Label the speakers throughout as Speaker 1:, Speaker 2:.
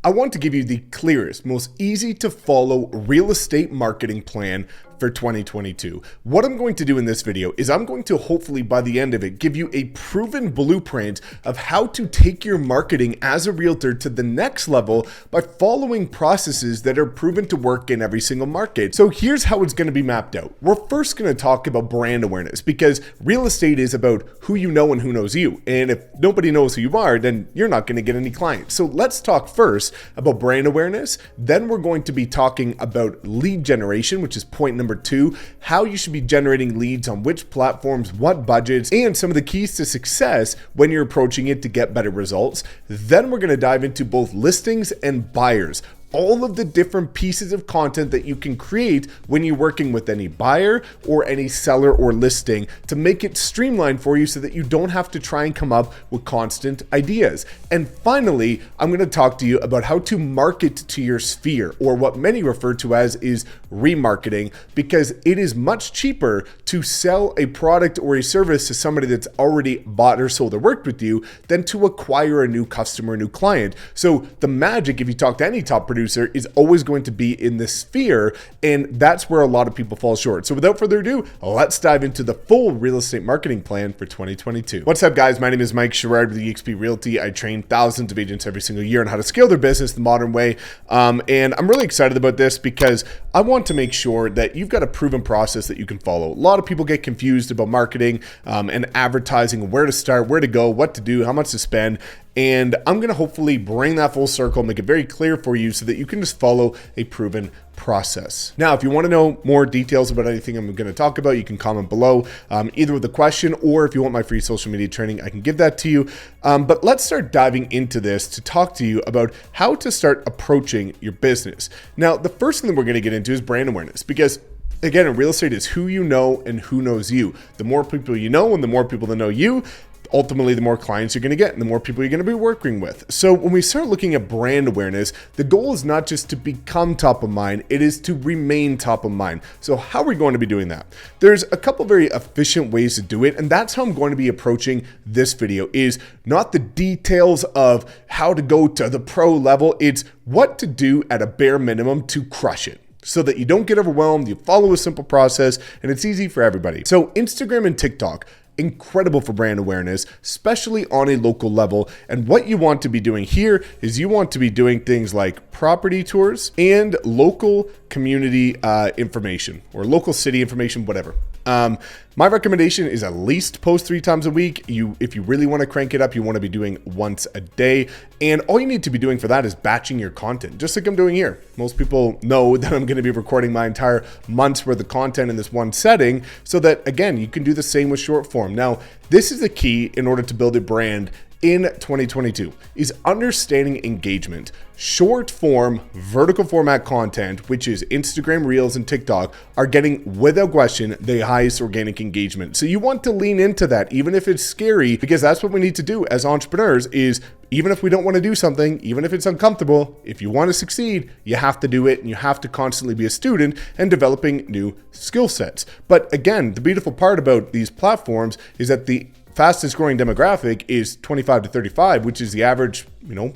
Speaker 1: I want to give you the clearest, most easy to follow real estate marketing plan for 2022. What I'm going to do in this video is I'm going to hopefully by the end of it give you a proven blueprint of how to take your marketing as a realtor to the next level by following processes that are proven to work in every single market. So here's how it's going to be mapped out. We're first going to talk about brand awareness because real estate is about who you know and who knows you. And if nobody knows who you are, then you're not going to get any clients. So let's talk first about brand awareness. Then we're going to be talking about lead generation, which is point number 2, how you should be generating leads on which platforms, what budgets, and some of the keys to success when you're approaching it to get better results. Then we're going to dive into both listings and buyers. All of the different pieces of content that you can create when you're working with any buyer or any seller or listing to make it streamlined for you so that you don't have to try and come up with constant ideas. And finally, I'm going to talk to you about how to market to your sphere, or what many refer to as is remarketing, because it is much cheaper to sell a product or a service to somebody that's already bought or sold or worked with you than to acquire a new customer, a new client. So the magic, if you talk to any top producer, is always going to be in this sphere, and that's where a lot of people fall short. So without further ado, let's dive into the full real estate marketing plan for 2022. What's up, guys? My name is Mike Sherrard with eXp Realty. I train thousands of agents every single year on how to scale their business the modern way, and I'm really excited about this because I want to make sure that you've got a proven process that you can follow. A lot of people get confused about marketing and advertising, where to start, where to go, what to do, how much to spend. And I'm going to hopefully bring that full circle, make it very clear for you so that you can just follow a proven process. Now, if you want to know more details about anything I'm going to talk about, you can comment below, either with a question, or if you want my free social media training, I can give that to you. But let's start diving into this to talk to you about how to start approaching your business. Now, the first thing that we're going to get into is brand awareness, because again, in real estate is who you know and who knows you. The more people you know and the more people that know you, ultimately, the more clients you're going to get and the more people you're going to be working with. So when we start looking at brand awareness, the goal is not just to become top of mind, it is to remain top of mind. So how are we going to be doing that? There's a couple very efficient ways to do it, and that's how I'm going to be approaching this video, is not the details of how to go to the pro level, it's what to do at a bare minimum to crush it, so that you don't get overwhelmed, you follow a simple process, and it's easy for everybody. So Instagram and TikTok, incredible for brand awareness, especially on a local level. And what you want to be doing here is you want to be doing things like property tours and local community information, or local city information, whatever. My recommendation is at least post 3 times a week. If you really want to crank it up, you want to be doing once a day. And all you need to be doing for that is batching your content, just like I'm doing here. Most people know that I'm going to be recording my entire month's worth of content in this one setting, so that, again, you can do the same with short form. Now, this is the key in order to build a brand in 2022, is understanding engagement. Short form, vertical format content, which is Instagram, Reels, and TikTok, are getting, without question, the highest organic engagement. So you want to lean into that, even if it's scary, because that's what we need to do as entrepreneurs, is even if we don't want to do something, even if it's uncomfortable, if you want to succeed, you have to do it, and you have to constantly be a student and developing new skill sets. But again, the beautiful part about these platforms is that the fastest growing demographic is 25 to 35, which is the average,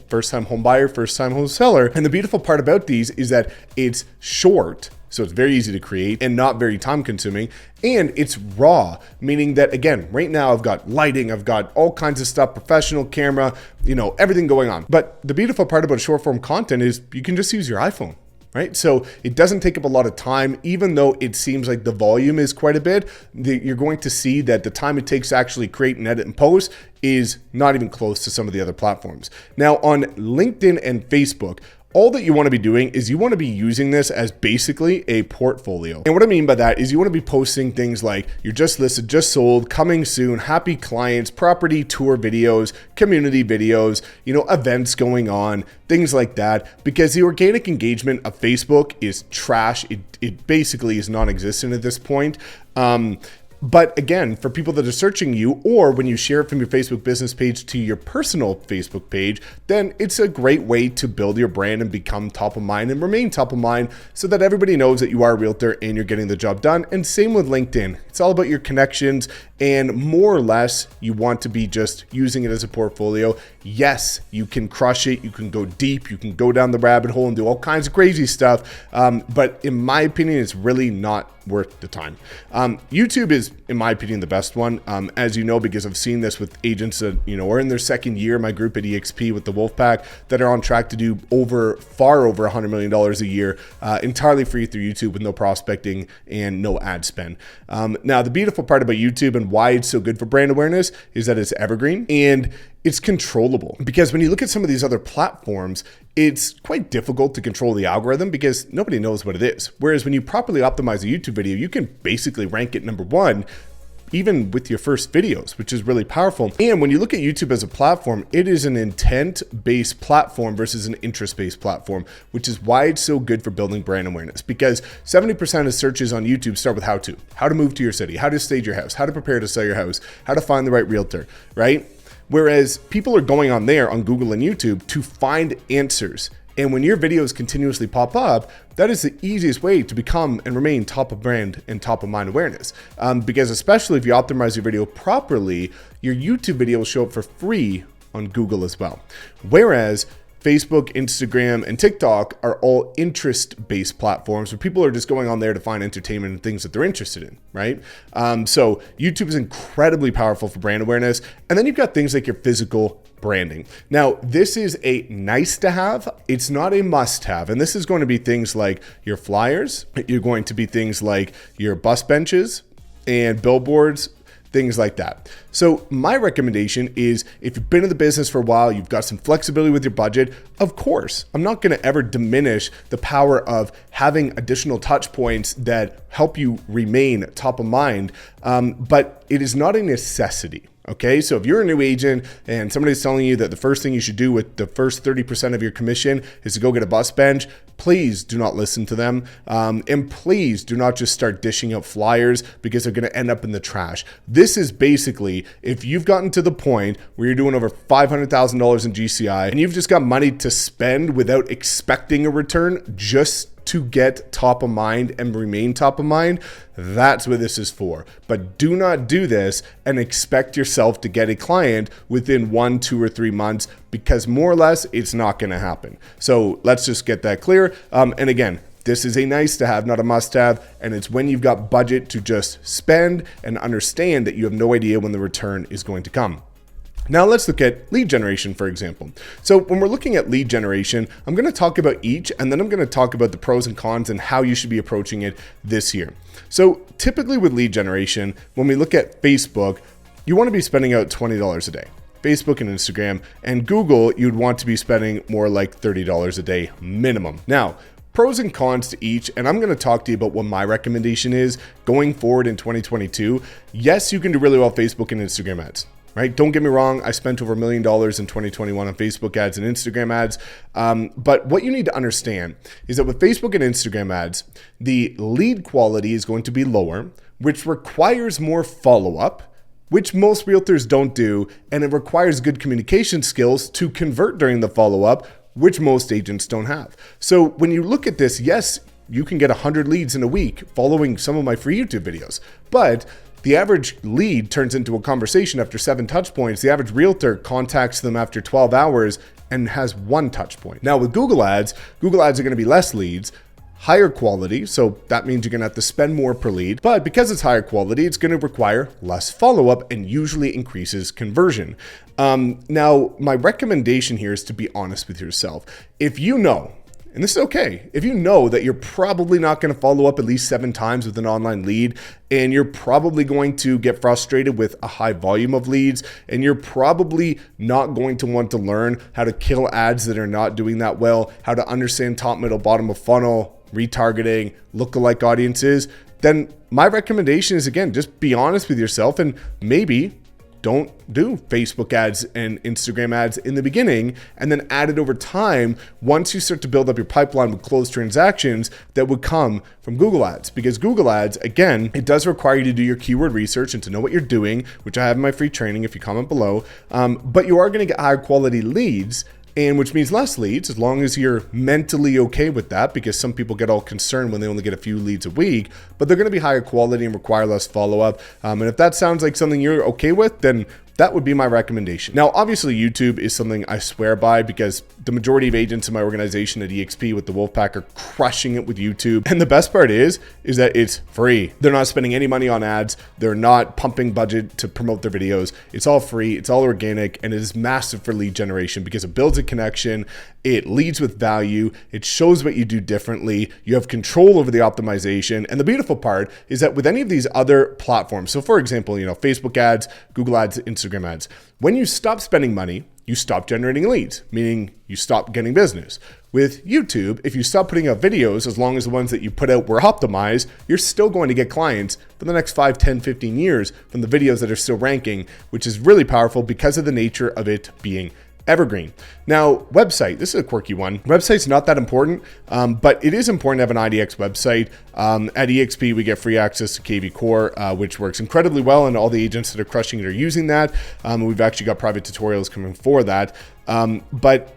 Speaker 1: first time home buyer, first time home seller. And the beautiful part about these is that it's short, so it's very easy to create and not very time consuming. And it's raw, meaning that, again, right now I've got lighting, I've got all kinds of stuff, professional camera, everything going on. But the beautiful part about short form content is you can just use your iPhone. Right? So it doesn't take up a lot of time, even though it seems like the volume is quite a bit. You're going to see that the time it takes to actually create and edit and post is not even close to some of the other platforms. Now, on LinkedIn and Facebook, all that you want to be doing is you want to be using this as basically a portfolio. And what I mean by that is you want to be posting things like you're just listed, just sold, coming soon, happy clients, property tour videos, community videos, events going on, things like that, because the organic engagement of Facebook is trash. It basically is non-existent at this point. But again, for people that are searching you, or when you share it from your Facebook business page to your personal Facebook page, then it's a great way to build your brand and become top of mind and remain top of mind so that everybody knows that you are a realtor and you're getting the job done. And same with LinkedIn. It's all about your connections and more or less you want to be just using it as a portfolio. Yes, you can crush it, you can go deep, you can go down the rabbit hole and do all kinds of crazy stuff, but in my opinion, it's really not worth the time. YouTube is, in my opinion, the best one, as you know, because I've seen this with agents that, are in their second year, my group at EXP with the Wolfpack, that are on track to do far over $100 million a year, entirely free through YouTube with no prospecting and no ad spend. Now, the beautiful part about YouTube and why it's so good for brand awareness is that it's evergreen and it's controllable, because when you look at some of these other platforms, it's quite difficult to control the algorithm because nobody knows what it is. Whereas when you properly optimize a YouTube video, you can basically rank it number one, even with your first videos, which is really powerful. And when you look at YouTube as a platform, it is an intent-based platform versus an interest-based platform, which is why it's so good for building brand awareness, because 70% of searches on YouTube start with how to move to your city, how to stage your house, how to prepare to sell your house, how to find the right realtor, right? Whereas people are going on there on Google and YouTube to find answers. And when your videos continuously pop up, that is the easiest way to become and remain top of brand and top of mind awareness. Because especially if you optimize your video properly, your YouTube video will show up for free on Google as well. Whereas Facebook, Instagram, and TikTok are all interest-based platforms where people are just going on there to find entertainment and things that they're interested in, right? So YouTube is incredibly powerful for brand awareness. And then you've got things like your physical branding. Now, this is a nice to have. It's not a must have. And this is going to be things like your flyers. You're going to be things like your bus benches and billboards, things like that. So my recommendation is, if you've been in the business for a while, you've got some flexibility with your budget, of course, I'm not going to ever diminish the power of having additional touch points that help you remain top of mind, but it is not a necessity. Okay, so if you're a new agent and somebody's telling you that the first thing you should do with the first 30% of your commission is to go get a bus bench, please do not listen to them. And please do not just start dishing out flyers, because they're going to end up in the trash. This is basically, if you've gotten to the point where you're doing over $500,000 in GCI and you've just got money to spend without expecting a return, just to get top of mind and remain top of mind, that's what this is for. But do not do this and expect yourself to get a client within 1, 2, or 3 months, because more or less it's not going to happen. So let's just get that clear. And again, this is a nice to have, not a must have. And it's when you've got budget to just spend and understand that you have no idea when the return is going to come. Now let's look at lead generation, for example. So when we're looking at lead generation, I'm going to talk about each, and then I'm going to talk about the pros and cons and how you should be approaching it this year. So typically with lead generation, when we look at Facebook, you want to be spending out $20 a day. Facebook and Instagram, and Google, you'd want to be spending more like $30 a day minimum. Now, pros and cons to each, and I'm going to talk to you about what my recommendation is going forward in 2022. Yes, you can do really well Facebook and Instagram ads. Right? Don't get me wrong. I spent over $1 million in 2021 on Facebook ads and Instagram ads. But what you need to understand is that with Facebook and Instagram ads, the lead quality is going to be lower, which requires more follow-up, which most realtors don't do. And it requires good communication skills to convert during the follow-up, which most agents don't have. So when you look at this, yes, you can get 100 leads in a week following some of my free YouTube videos, but the average lead turns into a conversation after 7 touch points. The average realtor contacts them after 12 hours and has 1 touch point. Now with Google ads are going to be less leads, higher quality. So that means you're going to have to spend more per lead, but because it's higher quality, it's going to require less follow-up and usually increases conversion. Now my recommendation here is to be honest with yourself. If you know, and this is okay, if you know that you're probably not going to follow up at least 7 times with an online lead, and you're probably going to get frustrated with a high volume of leads, and you're probably not going to want to learn how to kill ads that are not doing that well, how to understand top, middle, bottom of funnel, retargeting, lookalike audiences, then my recommendation is, again, just be honest with yourself and maybe don't do Facebook ads and Instagram ads in the beginning, and then add it over time once you start to build up your pipeline with closed transactions that would come from Google ads. Because Google ads, again, it does require you to do your keyword research and to know what you're doing, which I have in my free training if you comment below. But you are going to get higher quality leads and which means less leads, as long as you're mentally okay with that, because some people get all concerned when they only get a few leads a week, but they're going to be higher quality and require less follow-up. And if that sounds like something you're okay with, then that would be my recommendation. Now, obviously, YouTube is something I swear by because the majority of agents in my organization at EXP with the Wolfpack are crushing it with YouTube. And the best part is that it's free. They're not spending any money on ads. They're not pumping budget to promote their videos. It's all free. It's all organic. And it is massive for lead generation because it builds a connection. It leads with value. It shows what you do differently. You have control over the optimization. And the beautiful part is that with any of these other platforms, so for example, Facebook ads, Google ads, Instagram ads, when you stop spending money, you stop generating leads, meaning you stop getting business. With YouTube, if you stop putting out videos, as long as the ones that you put out were optimized, you're still going to get clients for the next 5, 10, 15 years from the videos that are still ranking, which is really powerful because of the nature of it being evergreen. Now, website, this is a quirky one. Website's not that important, but it is important to have an IDX website. At EXP, we get free access to KV Core, which works incredibly well, and all the agents that are crushing it are using that. We've actually got private tutorials coming for that. But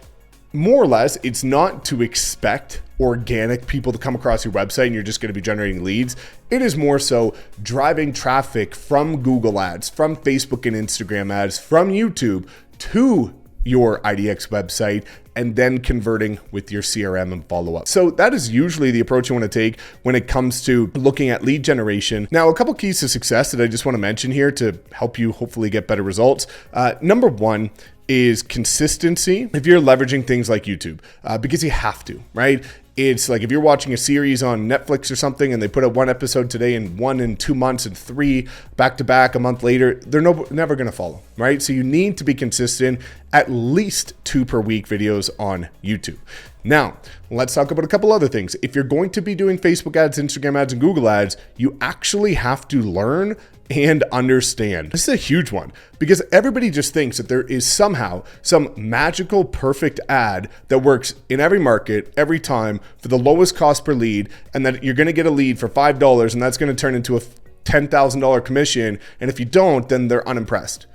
Speaker 1: more or less, it's not to expect organic people to come across your website and you're just going to be generating leads. It is more so driving traffic from Google ads, from Facebook and Instagram ads, from YouTube to your IDX website, and then converting with your CRM and follow-up. So that is usually the approach you want to take when it comes to looking at lead generation. Now, a couple keys to success that I just want to mention here to help you hopefully get better results. Number one is consistency. If you're leveraging things like YouTube, because you have to, right? It's like if you're watching a series on Netflix or something and they put out one episode today and one in 2 months and 3 back to back a month later, they're never going to follow, right? So you need to be consistent, at least 2 per week videos on YouTube. Now, let's talk about a couple other things. If you're going to be doing Facebook ads, Instagram ads, and Google ads, you actually have to learn and understand. This is a huge one because everybody just thinks that there is somehow some magical perfect ad that works in every market every time for the lowest cost per lead, and that you're going to get a lead for $5 and that's going to turn into a $10,000 commission, and if you don't, then they're unimpressed.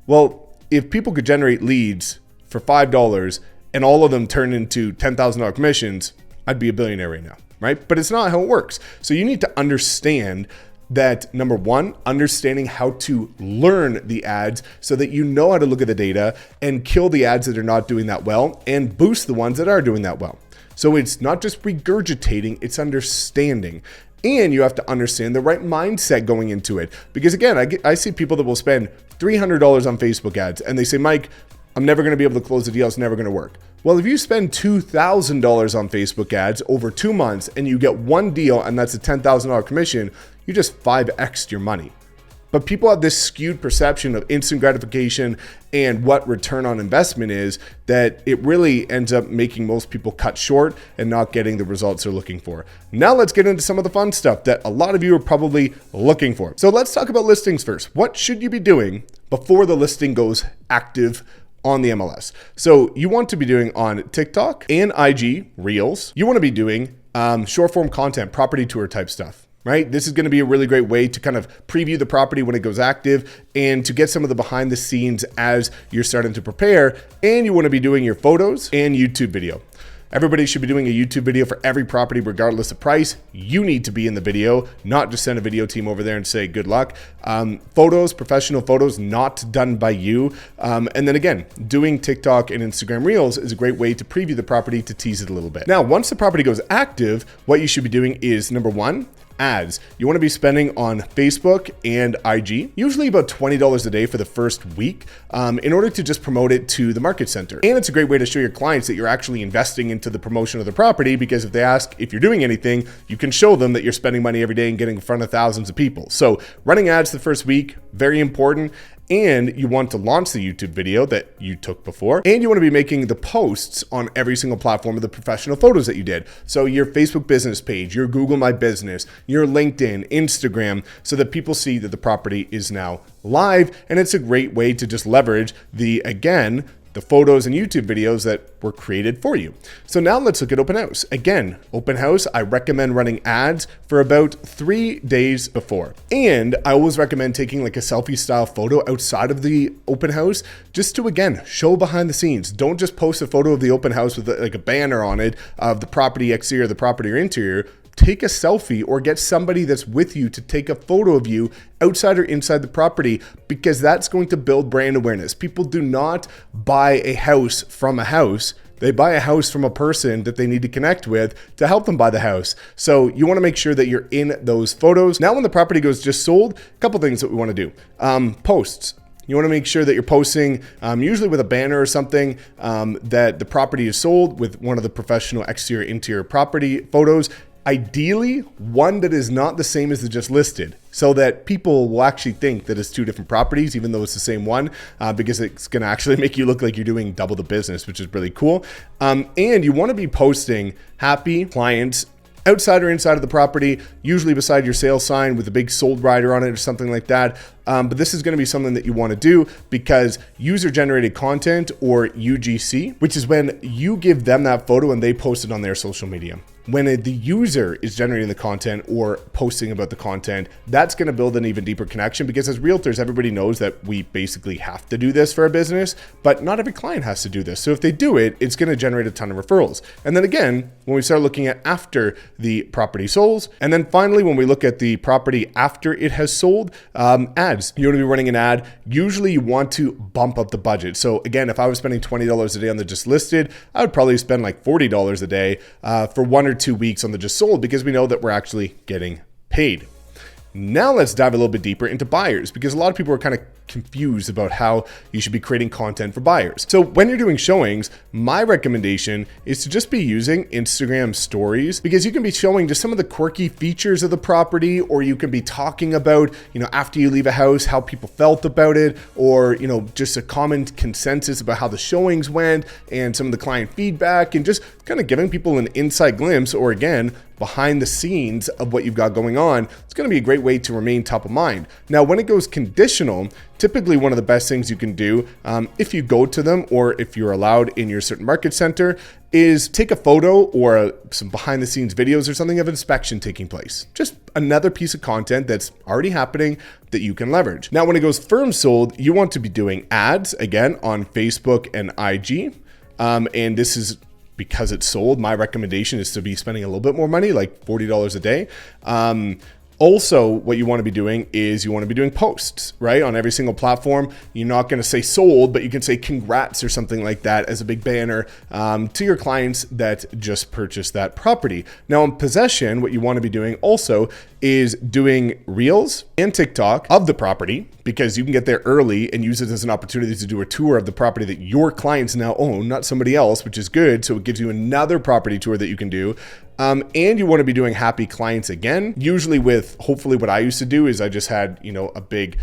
Speaker 1: Well, if people could generate leads for $5 and all of them turn into $10,000 commissions, I'd be a billionaire right now, right? But it's not how it works. So you need to understand that, number one, understanding how to learn the ads so that you know how to look at the data and kill the ads that are not doing that well and boost the ones that are doing that well. So it's not just regurgitating, it's understanding. And you have to understand the right mindset going into it. Because again, I see people that will spend $300 on Facebook ads and they say, Mike, I'm never going to be able to close the deal. It's never going to work. Well, if you spend $2,000 on Facebook ads over 2 months and you get one deal and that's a $10,000 commission, you just 5x'd your money. But people have this skewed perception of instant gratification and what return on investment is, that it really ends up making most people cut short and not getting the results they're looking for. Now let's get into some of the fun stuff that a lot of you are probably looking for. So let's talk about listings first. What should you be doing before the listing goes active on the MLS? So you want to be doing on TikTok and IG Reels. You want to be doing short form content, property tour type stuff, right? This is going to be a really great way to kind of preview the property when it goes active and to get some of the behind the scenes as you're starting to prepare. And you want to be doing your photos and YouTube video. Everybody should be doing a YouTube video for every property, regardless of price. You need to be in the video, not just send a video team over there and say, good luck. Photos, professional photos, not done by you. And then again, doing TikTok and Instagram Reels is a great way to preview the property, to tease it a little bit. Now, once the property goes active, what you should be doing is, number one, ads. You want to be spending on Facebook and IG, usually about $20 a day for the first week, in order to just promote it to the market center. And it's a great way to show your clients that you're actually investing into the promotion of the property, because if they ask if you're doing anything, you can show them that you're spending money every day and getting in front of thousands of people. So running ads the first week, very important. And you want to launch the YouTube video that you took before. And you want to be making the posts on every single platform of the professional photos that you did. So your Facebook business page, your Google My Business, your LinkedIn, Instagram, so that people see that the property is now live. And it's a great way to just leverage the, again, the photos and YouTube videos that were created for you. So now let's look at open house. Again, open house, I recommend running ads for about 3 days before. And I always recommend taking like a selfie style photo outside of the open house, just to, again, show behind the scenes. Don't just post a photo of the open house with like a banner on it of the property exterior, the property or interior. Take a selfie or get somebody that's with you to take a photo of you outside or inside the property, because that's going to build brand awareness. People do not buy a house from a house. They buy a house from a person that they need to connect with to help them buy the house. So you want to make sure that you're in those photos. Now, when the property goes just sold, a couple things that we want to do. Posts. You want to make sure that you're posting, usually with a banner or something, that the property is sold with one of the professional exterior interior property photos. Ideally, one that is not the same as the just listed, so that people will actually think that it's two different properties, even though it's the same one, because it's going to actually make you look like you're doing double the business, which is really cool. And you want to be posting happy clients outside or inside of the property, usually beside your sales sign with a big sold rider on it or something like that. But this is going to be something that you want to do, because user generated content, or UGC, which is when you give them that photo and they post it on their social media. When the user is generating the content or posting about the content, that's going to build an even deeper connection, because as realtors, everybody knows that we basically have to do this for a business, but not every client has to do this. So if they do it, it's going to generate a ton of referrals. And then again, when we start looking at after the property sold, and then finally, when we look at the property after it has sold, ads. You want to be running an ad. Usually you want to bump up the budget. So again, if I was spending $20 a day on the just listed, I would probably spend like $40 a day for 1 or 2 weeks on the just sold, because we know that we're actually getting paid. Now let's dive a little bit deeper into buyers, because a lot of people are kind of confused about how you should be creating content for buyers. So when you're doing showings, my recommendation is to just be using Instagram stories, because you can be showing just some of the quirky features of the property, or you can be talking about, after you leave a house, how people felt about it, or, just a common consensus about how the showings went and some of the client feedback, and just kind of giving people an inside glimpse, or again, behind the scenes of what you've got going on. It's going to be a great way to remain top of mind. Now, when it goes conditional, typically one of the best things you can do, if you go to them or if you're allowed in your certain market center, is take a photo or some behind the scenes videos or something of inspection taking place. Just another piece of content that's already happening that you can leverage. Now, when it goes firm sold, you want to be doing ads, again, on Facebook and IG. And this is because it's sold. My recommendation is to be spending a little bit more money, like $40 a day. Also, what you want to be doing is you want to be doing posts, right? On every single platform. You're not going to say sold, but you can say congrats or something like that as a big banner to your clients that just purchased that property. Now, in possession, what you want to be doing also is doing reels and TikTok of the property, because you can get there early and use it as an opportunity to do a tour of the property that your clients now own, not somebody else, which is good. So it gives you another property tour that you can do. And you want to be doing happy clients again, usually with, hopefully what I used to do is I just had, a big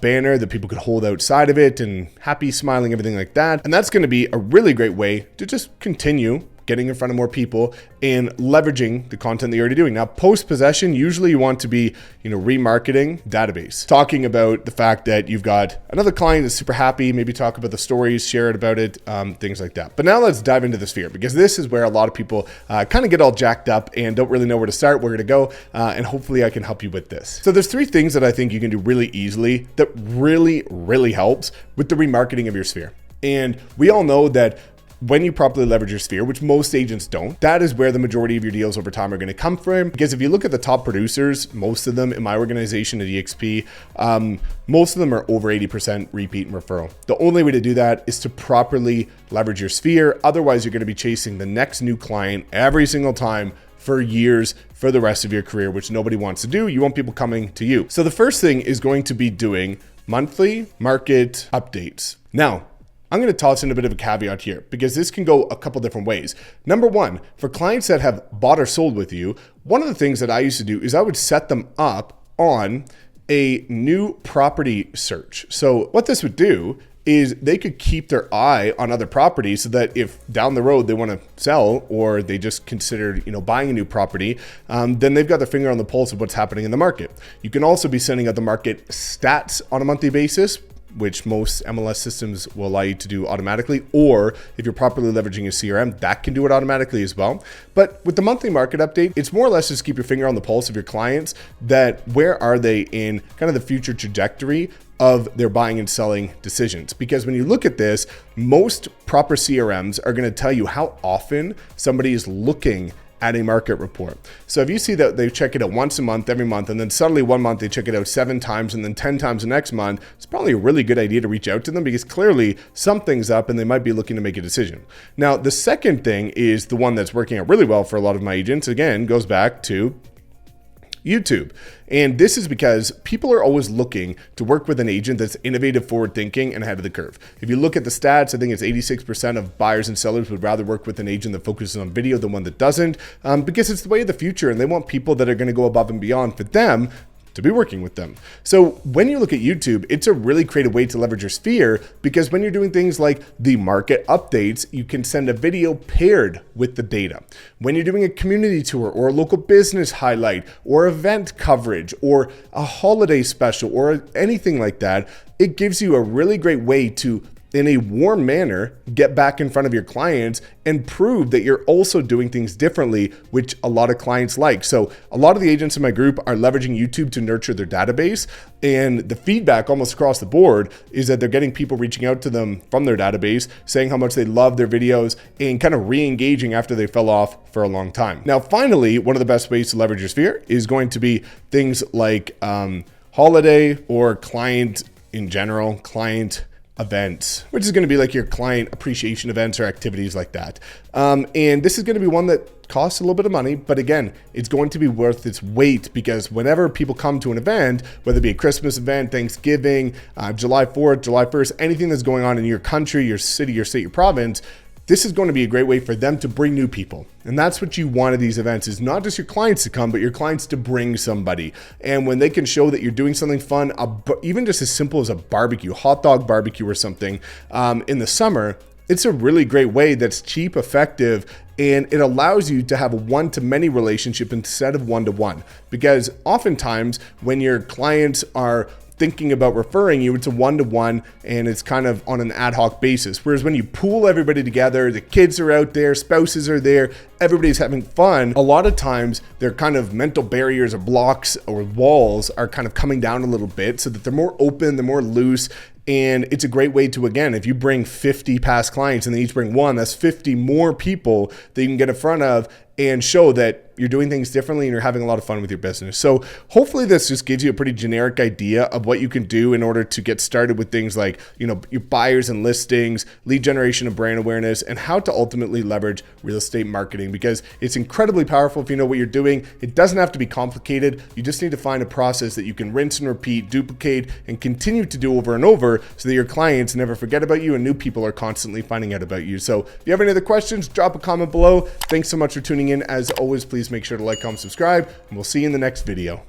Speaker 1: banner that people could hold outside of it, and happy, smiling, everything like that. And that's going to be a really great way to just continue getting in front of more people and leveraging the content that you're already doing. Now, post-possession, usually you want to be, remarketing database, talking about the fact that you've got another client that's super happy, maybe talk about the stories, share it about it, things like that. But now let's dive into the sphere, because this is where a lot of people kind of get all jacked up and don't really know where to start, where to go, and hopefully I can help you with this. So there's 3 things that I think you can do really easily that really, really helps with the remarketing of your sphere. And we all know that when you properly leverage your sphere, which most agents don't, that is where the majority of your deals over time are going to come from. Because if you look at the top producers, most of them in my organization at EXP, most of them are over 80% repeat and referral. The only way to do that is to properly leverage your sphere. Otherwise, you're going to be chasing the next new client every single time for years, for the rest of your career, which nobody wants to do. You want people coming to you. So the first thing is going to be doing monthly market updates. Now, I'm going to toss in a bit of a caveat here, because this can go a couple different ways. Number one, for clients that have bought or sold with you, one of the things that I used to do is I would set them up on a new property search. So what this would do is they could keep their eye on other properties, so that if down the road they want to sell, or they just considered, buying a new property, then they've got their finger on the pulse of what's happening in the market. You can also be sending out the market stats on a monthly basis. which most MLS systems will allow you to do automatically, or if you're properly leveraging your CRM, that can do it automatically as well. But with the monthly market update, it's more or less just keep your finger on the pulse of your clients, that where are they in kind of the future trajectory of their buying and selling decisions. Because when you look at this, most proper CRMs are going to tell you how often somebody is looking at a market report. So if you see that they check it out once a month, every month, and then suddenly one month they check it out 7 times and then 10 times the next month, it's probably a really good idea to reach out to them, because clearly something's up and they might be looking to make a decision. Now, the second thing is the one that's working out really well for a lot of my agents, again, goes back to YouTube. And this is because people are always looking to work with an agent that's innovative, forward thinking, and ahead of the curve. If you look at the stats, I think it's 86% of buyers and sellers would rather work with an agent that focuses on video than one that doesn't, because it's the way of the future, and they want people that are going to go above and beyond for them to be working with them. So when you look at YouTube, it's a really creative way to leverage your sphere, because when you're doing things like the market updates, you can send a video paired with the data. When you're doing a community tour or a local business highlight or event coverage or a holiday special or anything like that, it gives you a really great way to, in a warm manner, get back in front of your clients and prove that you're also doing things differently, which a lot of clients like. So a lot of the agents in my group are leveraging YouTube to nurture their database. And the feedback almost across the board is that they're getting people reaching out to them from their database, saying how much they love their videos and kind of re-engaging after they fell off for a long time. Now, finally, one of the best ways to leverage your sphere is going to be things like holiday or client in general, client events, which is going to be like your client appreciation events or activities like that. And this is going to be one that costs a little bit of money, but again, it's going to be worth its weight, because whenever people come to an event, whether it be a Christmas event, Thanksgiving, July 4th, July 1st, anything that's going on in your country, your city, your state, your province, this is going to be a great way for them to bring new people. And that's what you want at these events, is not just your clients to come, but your clients to bring somebody. And when they can show that you're doing something fun, even just as simple as a barbecue, hot dog barbecue or something in the summer, it's a really great way that's cheap, effective, and it allows you to have a one-to-many relationship instead of one-to-one. Because oftentimes when your clients are thinking about referring you, it's a one-to-one and it's kind of on an ad hoc basis. Whereas when you pool everybody together, the kids are out there, spouses are there, everybody's having fun, a lot of times their kind of mental barriers or blocks or walls are kind of coming down a little bit, so that they're more open, they're more loose. And it's a great way to, again, if you bring 50 past clients and they each bring one, that's 50 more people that you can get in front of and show that you're doing things differently and you're having a lot of fun with your business. So hopefully this just gives you a pretty generic idea of what you can do in order to get started with things like, your buyers and listings, lead generation and brand awareness, and how to ultimately leverage real estate marketing, because it's incredibly powerful if you know what you're doing. It doesn't have to be complicated. You just need to find a process that you can rinse and repeat, duplicate, and continue to do over and over, so that your clients never forget about you and new people are constantly finding out about you. So if you have any other questions, drop a comment below. Thanks so much for tuning in. As always, please make sure to like, comment, subscribe, and we'll see you in the next video.